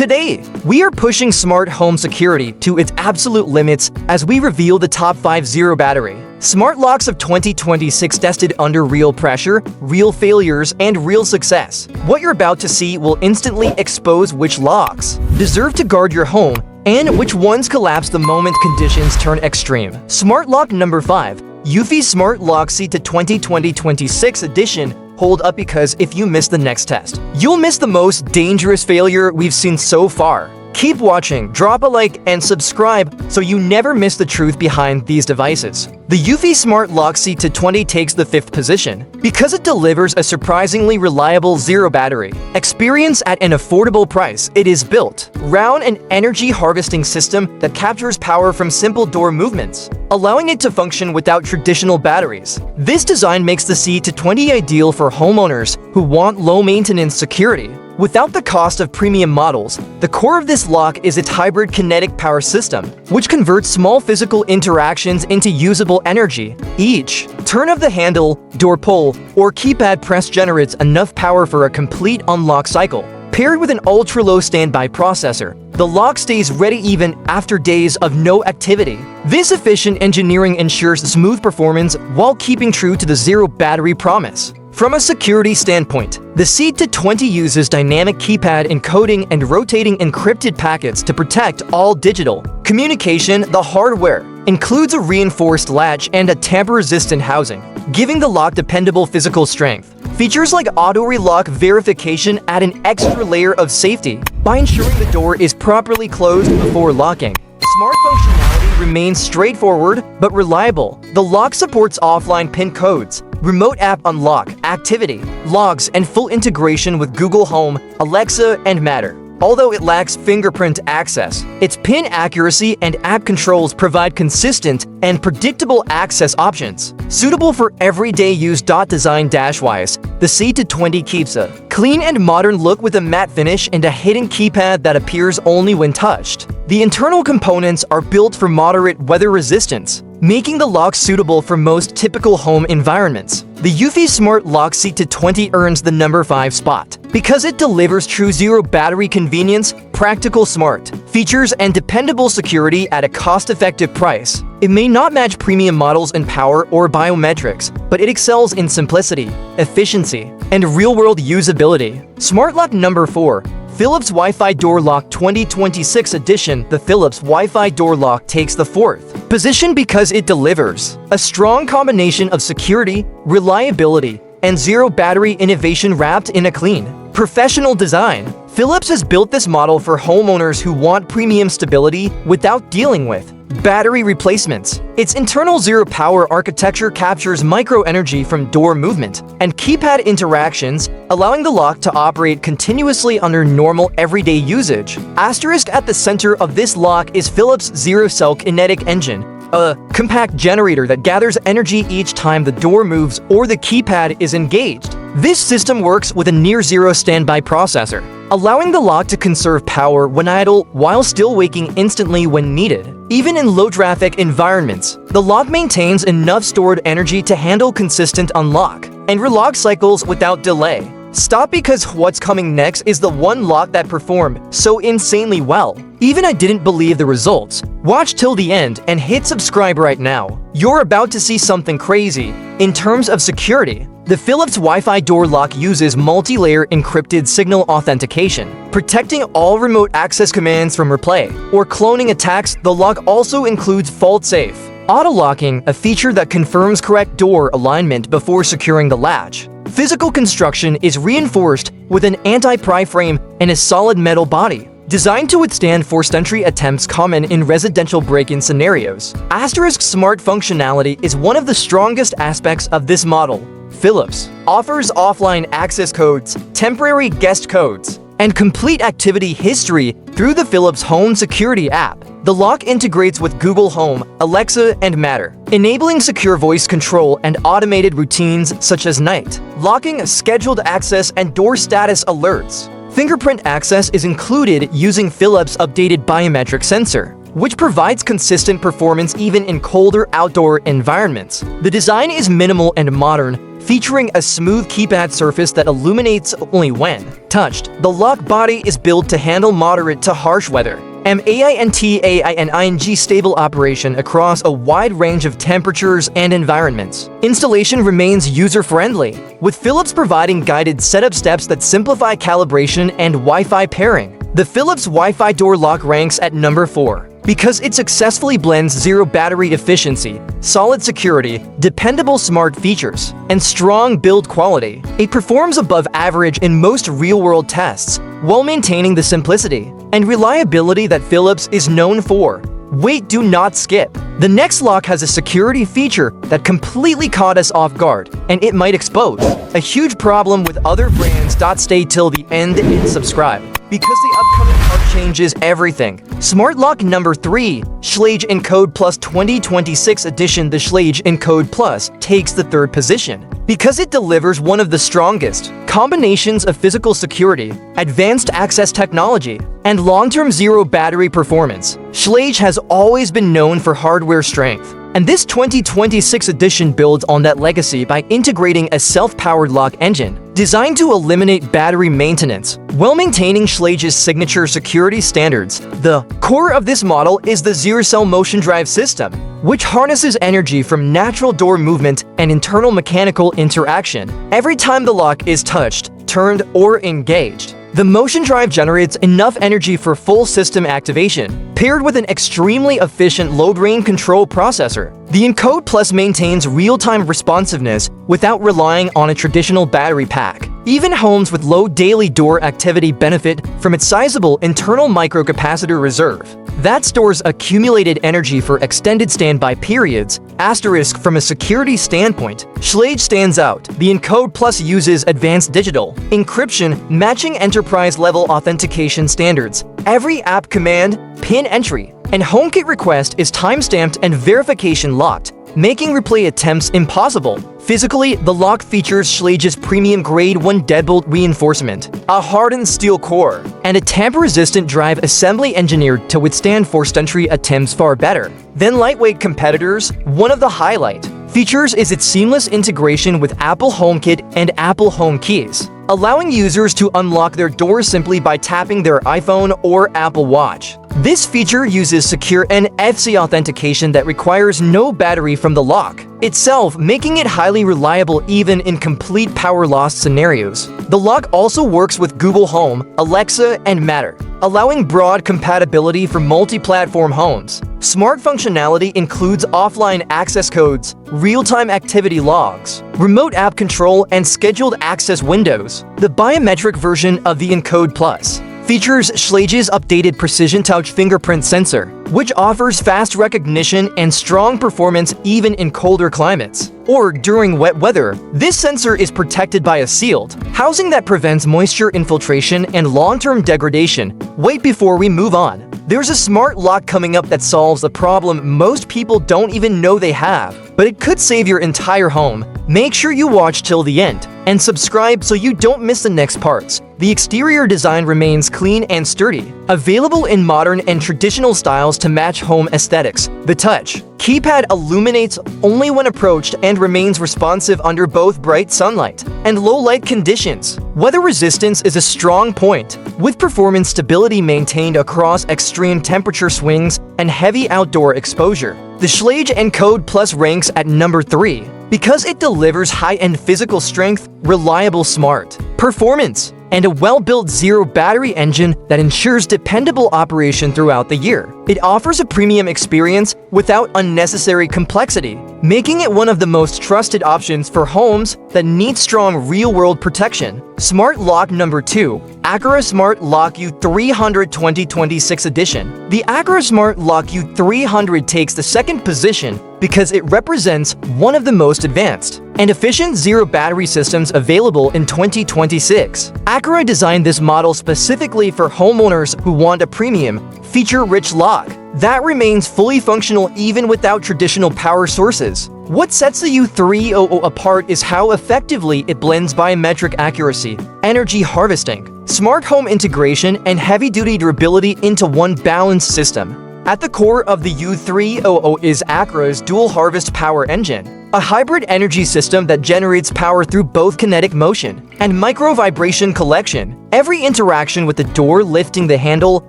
Today, we are pushing smart home security to its absolute limits as we reveal the top 5 zero battery smart locks of 2026 tested under real pressure, real failures, and real success. What you're about to see will instantly expose which locks deserve to guard your home and which ones collapse the moment conditions turn extreme. Smart lock number 5. Eufy Smart Lock C to 2026 edition. Hold up, because if you miss the next test, you'll miss the most dangerous failure we've seen so far. Keep watching, drop a like, and subscribe so you never miss the truth behind these devices. The Eufy Smart Lock C to 20 takes the 5th position because it delivers a surprisingly reliable zero battery experience at an affordable price. It is built around an energy harvesting system that captures power from simple door movements, allowing it to function without traditional batteries. This design makes the C to 20 ideal for homeowners who want low-maintenance security without the cost of premium models. The core of this lock is its hybrid kinetic power system, which converts small physical interactions into usable energy. Each turn of the handle, door pull, or keypad press generates enough power for a complete unlock cycle. Paired with an ultra-low standby processor, the lock stays ready even after days of no activity. This efficient engineering ensures smooth performance while keeping true to the zero battery promise. From a security standpoint, the C to 20 uses dynamic keypad encoding and rotating encrypted packets to protect all digital communication. The hardware includes a reinforced latch and a tamper-resistant housing, giving the lock dependable physical strength. Features like auto-relock verification add an extra layer of safety by ensuring the door is properly closed before locking. Smart functionality remains straightforward but reliable. The lock supports offline PIN codes, remote app unlock, activity logs, and full integration with Google Home, Alexa, and Matter. Although it lacks fingerprint access, its PIN accuracy and app controls provide consistent and predictable access options, suitable for everyday use. Design-wise, the C to 20 keeps a clean and modern look with a matte finish and a hidden keypad that appears only when touched. The internal components are built for moderate weather resistance, making the lock suitable for most typical home environments. The Eufy Smart Lock C to 20 earns the number 5 spot because it delivers true zero battery convenience, practical smart features, and dependable security at a cost-effective price. It may not match premium models in power or biometrics, but it excels in simplicity, efficiency, and real-world usability. Smart lock number 4. Philips Wi-Fi Door Lock 2026 edition. The Philips Wi-Fi Door Lock takes the 4th position because it delivers a strong combination of security, reliability, and zero battery innovation wrapped in a clean, professional design. Philips has built this model for homeowners who want premium stability without dealing with battery replacements. Its internal zero-power architecture captures micro-energy from door movement and keypad interactions, allowing the lock to operate continuously under normal everyday usage. Asterisk at the center of this lock is Philips Zero-Cell Kinetic Engine, a compact generator that gathers energy each time the door moves or the keypad is engaged. This system works with a near-zero standby processor, allowing the lock to conserve power when idle while still waking instantly when needed. Even in low-traffic environments, the lock maintains enough stored energy to handle consistent unlock and relock cycles without delay. Stop, because what's coming next is the one lock that performed so insanely well. Even I didn't believe the results. Watch till the end and hit subscribe right now. You're about to see something crazy. In terms of security, the Philips Wi-Fi Door Lock uses multi-layer encrypted signal authentication, protecting all remote access commands from replay or cloning attacks. The lock also includes fault-safe auto-locking, a feature that confirms correct door alignment before securing the latch. Physical construction is reinforced with an anti-pry frame and a solid metal body, designed to withstand forced entry attempts common in residential break-in scenarios. Asterisk smart functionality is one of the strongest aspects of this model. Philips offers offline access codes, temporary guest codes, and complete activity history through the Philips Home Security app. The lock integrates with Google Home, Alexa, and Matter, enabling secure voice control and automated routines such as night locking, scheduled access, and door status alerts. Fingerprint access is included using Philips' updated biometric sensor, which provides consistent performance even in colder outdoor environments. The design is minimal and modern, featuring a smooth keypad surface that illuminates only when touched. The lock body is built to handle moderate to harsh weather. MAINTAINING stable operation across a wide range of temperatures and environments. Installation remains user-friendly, with Philips providing guided setup steps that simplify calibration and Wi-Fi pairing. The Philips Wi-Fi door lock ranks at number 4 because it successfully blends zero battery efficiency, solid security, dependable smart features, and strong build quality. It performs above average in most real-world tests, while maintaining the simplicity and reliability that Philips is known for. Wait, do not skip. The next lock has a security feature that completely caught us off guard, and it might expose a huge problem with other brands. Stay till the end and subscribe, because the upcoming part changes everything. Smart lock number 3, Schlage Encode Plus 2026 edition. The Schlage Encode Plus takes the 3rd position because it delivers one of the strongest combinations of physical security, advanced access technology, and long-term zero battery performance. Schlage has always been known for hardware strength, and this 2026 edition builds on that legacy by integrating a self-powered lock engine designed to eliminate battery maintenance while maintaining Schlage's signature security standards. The core of this model is the zero-cell motion drive system, which harnesses energy from natural door movement and internal mechanical interaction. Every time the lock is touched, turned, or engaged, the motion drive generates enough energy for full system activation, paired with an extremely efficient load-rain control processor. The Encode Plus maintains real-time responsiveness without relying on a traditional battery pack. Even homes with low daily door activity benefit from its sizable internal microcapacitor reserve that stores accumulated energy for extended standby periods. Asterisk, from a security standpoint, Schlage stands out. The Encode Plus uses advanced digital encryption, matching enterprise-level authentication standards. Every app command, PIN entry, and HomeKit request is timestamped and verification locked, making replay attempts impossible. Physically, the lock features Schlage's premium Grade 1 deadbolt reinforcement, a hardened steel core, and a tamper-resistant drive assembly engineered to withstand forced entry attempts far better than lightweight competitors. One of the highlight features is its seamless integration with Apple HomeKit and Apple Home keys, allowing users to unlock their doors simply by tapping their iPhone or Apple Watch. This feature uses secure NFC authentication that requires no battery from the lock itself, making it highly reliable even in complete power loss scenarios. The lock also works with Google Home, Alexa, and Matter, allowing broad compatibility for multi-platform homes. Smart functionality includes offline access codes, real-time activity logs, remote app control, and scheduled access windows. The biometric version of the Encode Plus features Schlage's updated Precision Touch fingerprint sensor, which offers fast recognition and strong performance even in colder climates or during wet weather. This sensor is protected by a sealed housing that prevents moisture infiltration and long-term degradation. Wait, before we move on, there's a smart lock coming up that solves a problem most people don't even know they have, but it could save your entire home. Make sure you watch till the end and subscribe so you don't miss the next parts. The exterior design remains clean and sturdy, available in modern and traditional styles to match home aesthetics. The touch keypad illuminates only when approached and remains responsive under both bright sunlight and low light conditions. Weather resistance is a strong point, with performance stability maintained across extreme temperature swings and heavy outdoor exposure. The Schlage Encode Plus ranks at number 3 because it delivers high-end physical strength, reliable smart performance, and a well-built zero-battery engine that ensures dependable operation throughout the year. It offers a premium experience without unnecessary complexity, making it one of the most trusted options for homes that need strong real-world protection. Smart lock number 2, Aqara Smart Lock U-300 2026 edition. The Aqara Smart Lock U-300 takes the 2nd position because it represents one of the most advanced and efficient zero-battery systems available in 2026. Aqara designed this model specifically for homeowners who want a premium, feature-rich lock that remains fully functional even without traditional power sources. What sets the U-300 apart is how effectively it blends biometric accuracy, energy harvesting, smart home integration, and heavy-duty durability into one balanced system. At the core of the U-300 is Aqara's dual harvest power engine, a hybrid energy system that generates power through both kinetic motion and micro-vibration collection. Every interaction with the door, lifting the handle,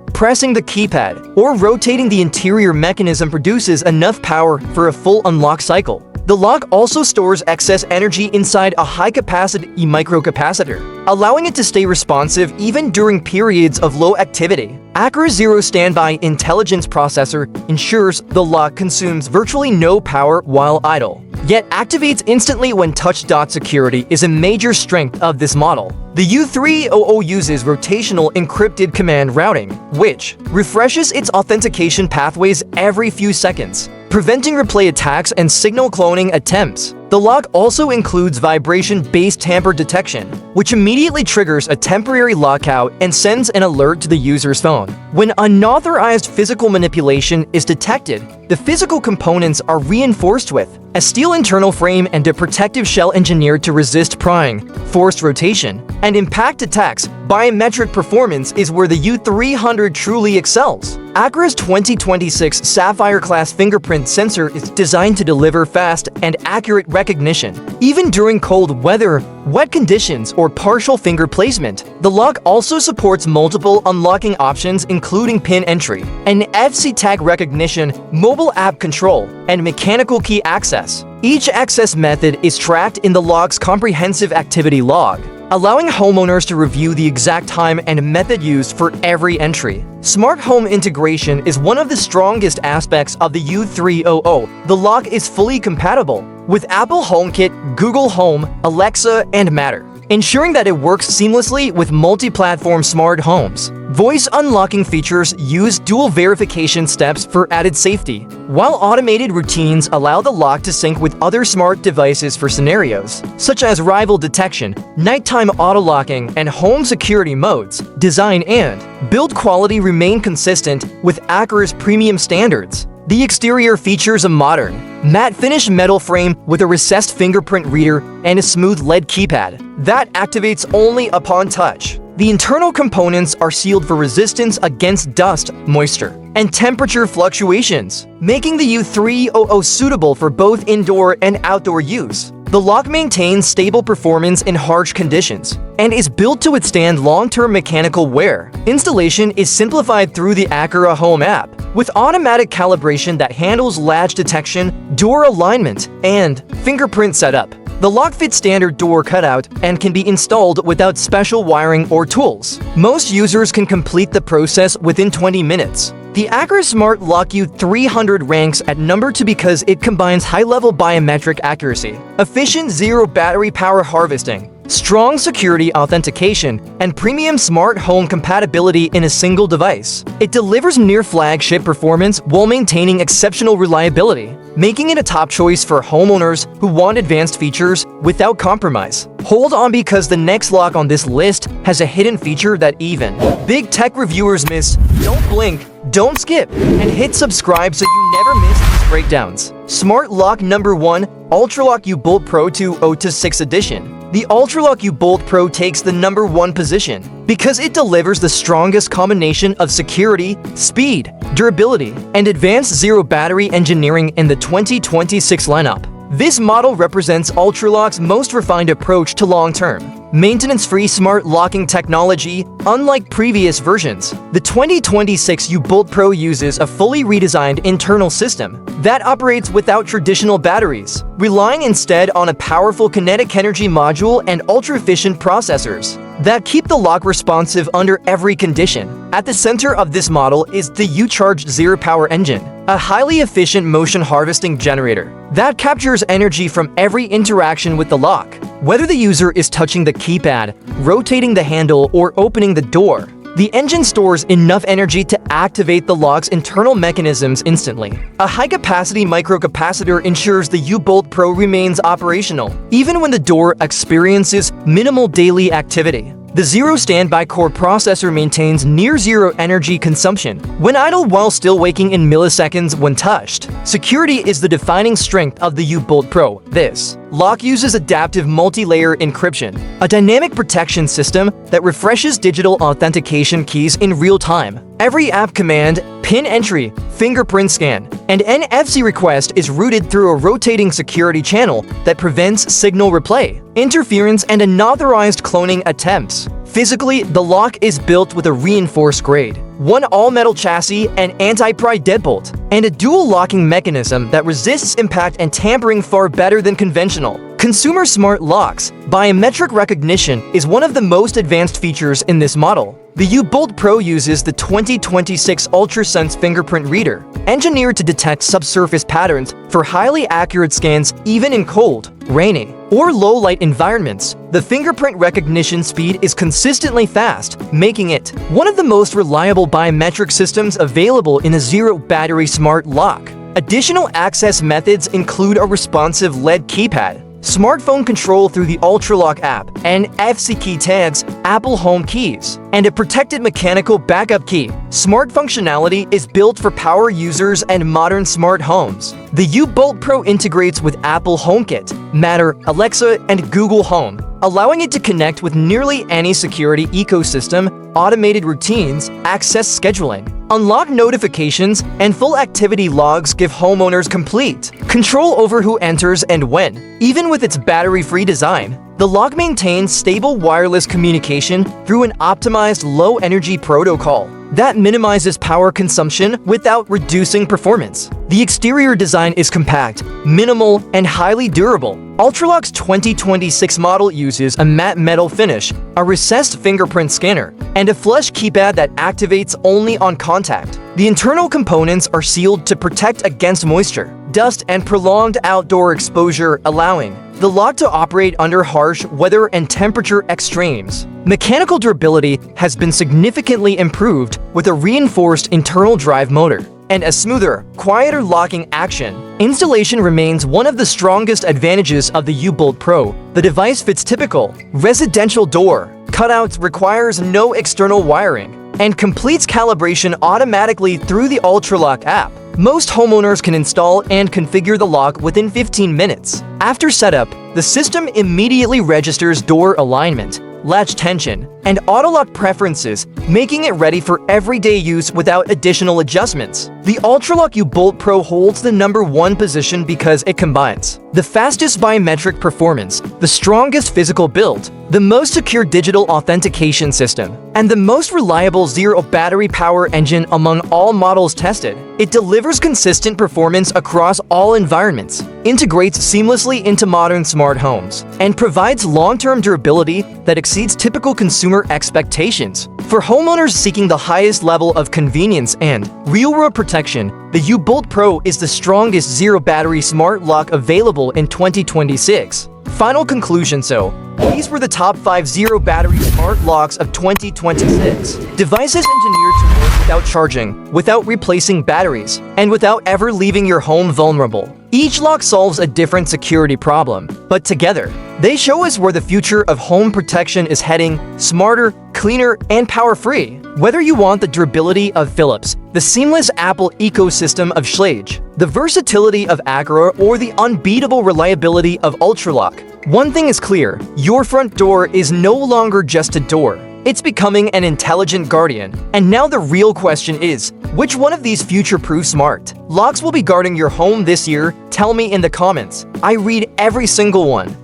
pressing the keypad, or rotating the interior mechanism produces enough power for a full unlock cycle. The lock also stores excess energy inside a high-capacity microcapacitor, allowing it to stay responsive even during periods of low activity. Aqara's Zero Standby Intelligence Processor ensures the lock consumes virtually no power while idle, yet activates instantly when touched. Security is a major strength of this model. The U300 uses rotational encrypted command routing, which refreshes its authentication pathways every few seconds, preventing replay attacks and signal cloning attempts. The lock also includes vibration-based tamper detection, which immediately triggers a temporary lockout and sends an alert to the user's phone. When unauthorized physical manipulation is detected, the physical components are reinforced with a steel internal frame and a protective shell engineered to resist prying, forced rotation, and impact attacks. Biometric performance is where the U300 truly excels. Aqara's 2026 Sapphire-class fingerprint sensor is designed to deliver fast and accurate recognition, even during cold weather, wet conditions, or partial finger placement. The lock also supports multiple unlocking options including pin entry, an FC tag recognition, mobile app control, and mechanical key access. Each access method is tracked in the lock's comprehensive activity log, allowing homeowners to review the exact time and method used for every entry. Smart home integration is one of the strongest aspects of the U300. The lock is fully compatible with Apple HomeKit, Google Home, Alexa, and Matter, ensuring that it works seamlessly with multi-platform smart homes. Voice unlocking features use dual verification steps for added safety, while automated routines allow the lock to sync with other smart devices for scenarios such as rival detection, nighttime auto-locking, and home security modes. Design and build quality remain consistent with Aqara's premium standards. The exterior features a modern, matte-finish metal frame with a recessed fingerprint reader and a smooth LED keypad that activates only upon touch. The internal components are sealed for resistance against dust, moisture, and temperature fluctuations, making the U300 suitable for both indoor and outdoor use. The lock maintains stable performance in harsh conditions and is built to withstand long-term mechanical wear. Installation is simplified through the Aqara Home app, with automatic calibration that handles latch detection, door alignment, and fingerprint setup. The lock fits standard door cutout and can be installed without special wiring or tools. Most users can complete the process within 20 minutes. The Aqara Smart Lock U300 ranks at number 2 because it combines high-level biometric accuracy, efficient zero battery power harvesting, strong security authentication, and premium smart home compatibility in a single device. It delivers near-flagship performance while maintaining exceptional reliability, making it a top choice for homeowners who want advanced features without compromise. Hold on, because the next lock on this list has a hidden feature that even big tech reviewers miss. Don't blink, don't skip, and hit subscribe so you never miss these breakdowns. Smart lock number 1, Ultraloq U-Bolt Pro 2.0-6 edition. The Ultraloq U-Bolt Pro takes the number 1 position because it delivers the strongest combination of security, speed, durability, and advanced zero battery engineering in the 2026 lineup. This model represents Ultraloq's most refined approach to long-term, maintenance-free smart locking technology. Unlike previous versions, the 2026 U-Bolt Pro uses a fully redesigned internal system that operates without traditional batteries, relying instead on a powerful kinetic energy module and ultra-efficient processors that keep the lock responsive under every condition. At the center of this model is the U-Charged Zero Power Engine, a highly efficient motion harvesting generator that captures energy from every interaction with the lock. Whether the user is touching the keypad, rotating the handle, or opening the door, the engine stores enough energy to activate the lock's internal mechanisms instantly. A high-capacity microcapacitor ensures the U-Bolt Pro remains operational, even when the door experiences minimal daily activity. The Zero Standby Core processor maintains near-zero energy consumption when idle while still waking in milliseconds when touched. Security is the defining strength of the U-Bolt Pro. This lock uses adaptive multi-layer encryption, a dynamic protection system that refreshes digital authentication keys in real time. Every app command, PIN entry, fingerprint scan, and NFC request is routed through a rotating security channel that prevents signal replay, interference, and unauthorized cloning attempts. Physically, the lock is built with a reinforced grade, one all-metal chassis, an anti-pry deadbolt, and a dual locking mechanism that resists impact and tampering far better than conventional consumer smart locks. Biometric recognition is one of the most advanced features in this model. The U-Bolt Pro uses the 2026 UltraSense fingerprint reader, engineered to detect subsurface patterns for highly accurate scans even in cold, rainy, or low-light environments. The fingerprint recognition speed is consistently fast, making it one of the most reliable biometric systems available in a zero-battery smart lock. Additional access methods include a responsive LED keypad, smartphone control through the Ultraloq app, NFC key tags, Apple Home keys, and a protected mechanical backup key. Smart functionality is built for power users and modern smart homes. The U-Bolt Pro integrates with Apple HomeKit, Matter, Alexa, and Google Home, allowing it to connect with nearly any security ecosystem, automated routines, access scheduling, unlock notifications, and full activity logs give homeowners complete control over who enters and when. Even with its battery-free design, the lock maintains stable wireless communication through an optimized low-energy protocol that minimizes power consumption without reducing performance. The exterior design is compact, minimal, and highly durable. Ultraloq's 2026 model uses a matte metal finish, a recessed fingerprint scanner, and a flush keypad that activates only on contact. The internal components are sealed to protect against moisture, dust, and prolonged outdoor exposure, allowing the lock to operate under harsh weather and temperature extremes. Mechanical durability has been significantly improved with a reinforced internal drive motor and a smoother, quieter locking action. Installation remains one of the strongest advantages of the U-Bolt Pro. The device fits typical residential door cutouts, requires no external wiring, and completes calibration automatically through the Ultraloq app. Most homeowners can install and configure the lock within 15 minutes. After setup, the system immediately registers door alignment, latch tension, and auto-lock preferences, making it ready for everyday use without additional adjustments. The Ultraloq U-Bolt Pro holds the #1 position because it combines the fastest biometric performance, the strongest physical build, the most secure digital authentication system, and the most reliable zero-battery power engine among all models tested. It delivers consistent performance across all environments, integrates seamlessly into modern smart homes, and provides long-term durability that exceeds typical consumer expectations. For homeowners seeking the highest level of convenience and real-world protection, the U-Bolt Pro is the strongest zero-battery smart lock available in 2026. Final conclusion. So, these were the top 5 zero-battery smart locks of 2026. Devices engineered to work without charging, without replacing batteries, and without ever leaving your home vulnerable. Each lock solves a different security problem, but together, they show us where the future of home protection is heading: smarter, cleaner, and power-free. Whether you want the durability of Philips, the seamless Apple ecosystem of Schlage, the versatility of Aqara, or the unbeatable reliability of Ultraloq, one thing is clear: your front door is no longer just a door. It's becoming an intelligent guardian. And now the real question is, which one of these future-proof smart locks will be guarding your home this year? Tell me in the comments. I read every single one.